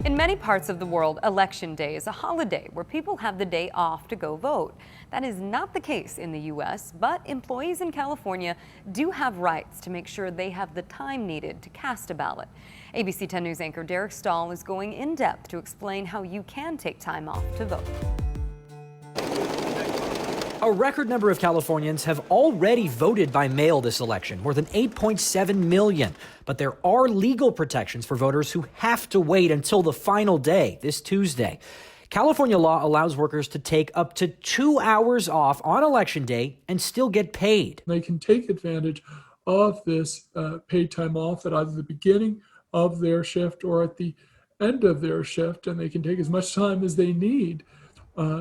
In many parts of the world, Election Day is a holiday where people have the day off to go vote. That is not the case in the U.S., but employees in California do have rights to make sure they have the time needed to cast a ballot. ABC 10 News anchor Derek Stahl is going in depth to explain how you can take time off to vote. A record number of Californians have already voted by mail this election, more than 8.7 million. But there are legal protections for voters who have to wait until the final day, this Tuesday. California law allows workers to take up to 2 hours off on Election Day and still get paid. They can take advantage of this paid time off at either the beginning of their shift or at the end of their shift, and they can take as much time as they need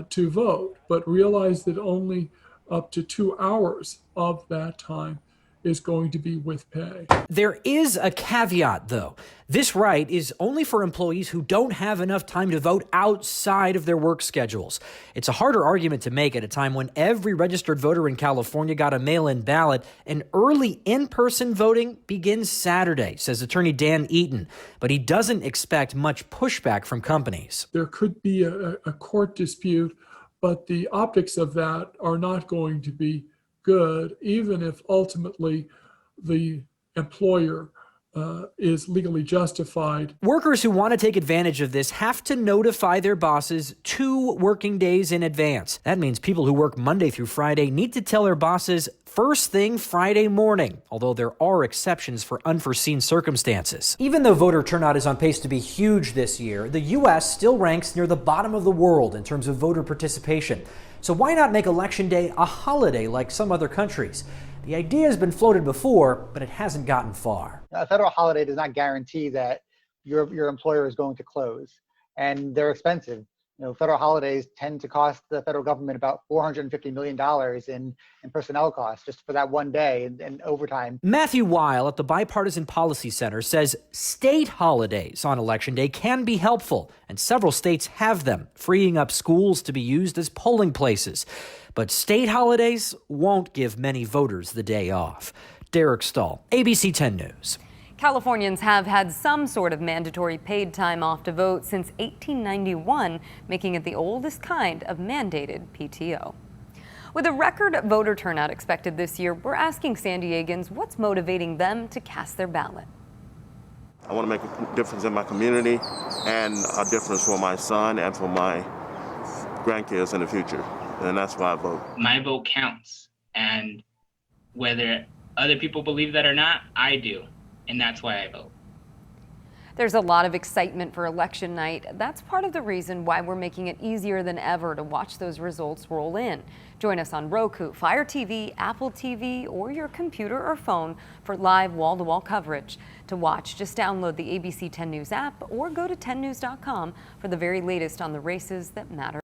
to vote, but realize that only up to 2 hours of that time is going to be with pay. There is a caveat, though. This right is only for employees who don't have enough time to vote outside of their work schedules. It's a harder argument to make at a time when every registered voter in California got a mail-in ballot, and early in-person voting begins Saturday, says attorney Dan Eaton. But he doesn't expect much pushback from companies. There could be a court dispute, but the optics of that are not going to be good, even if ultimately the employer is legally justified. Workers who want to take advantage of this have to notify their bosses 2 working days in advance. That means people who work Monday through Friday need to tell their bosses first thing Friday morning, although there are exceptions for unforeseen circumstances. Even though voter turnout is on pace to be huge this year, the U.S. still ranks near the bottom of the world in terms of voter participation. So why not make Election Day a holiday like some other countries? The idea has been floated before, but it hasn't gotten far. A federal holiday does not guarantee that your employer is going to close, and they're expensive. Federal holidays tend to cost the federal government about $450 million in personnel costs just for that one day and overtime. Matthew Weil at the Bipartisan Policy Center says state holidays on Election Day can be helpful, and several states have them, freeing up schools to be used as polling places. But state holidays won't give many voters the day off. Derek Stahl, ABC 10 News. Californians have had some sort of mandatory paid time off to vote since 1891, making it the oldest kind of mandated PTO. With a record voter turnout expected this year, we're asking San Diegans what's motivating them to cast their ballot. I want to make a difference in my community and a difference for my son and for my grandkids in the future, and that's why I vote. My vote counts, and whether other people believe that or not, I do. And that's why I vote. There's a lot of excitement for election night. That's part of the reason why we're making it easier than ever to watch those results roll in. Join us on Roku, Fire TV, Apple TV, or your computer or phone for live wall-to-wall coverage. To watch, just download the ABC 10 News app or go to 10news.com for the very latest on the races that matter.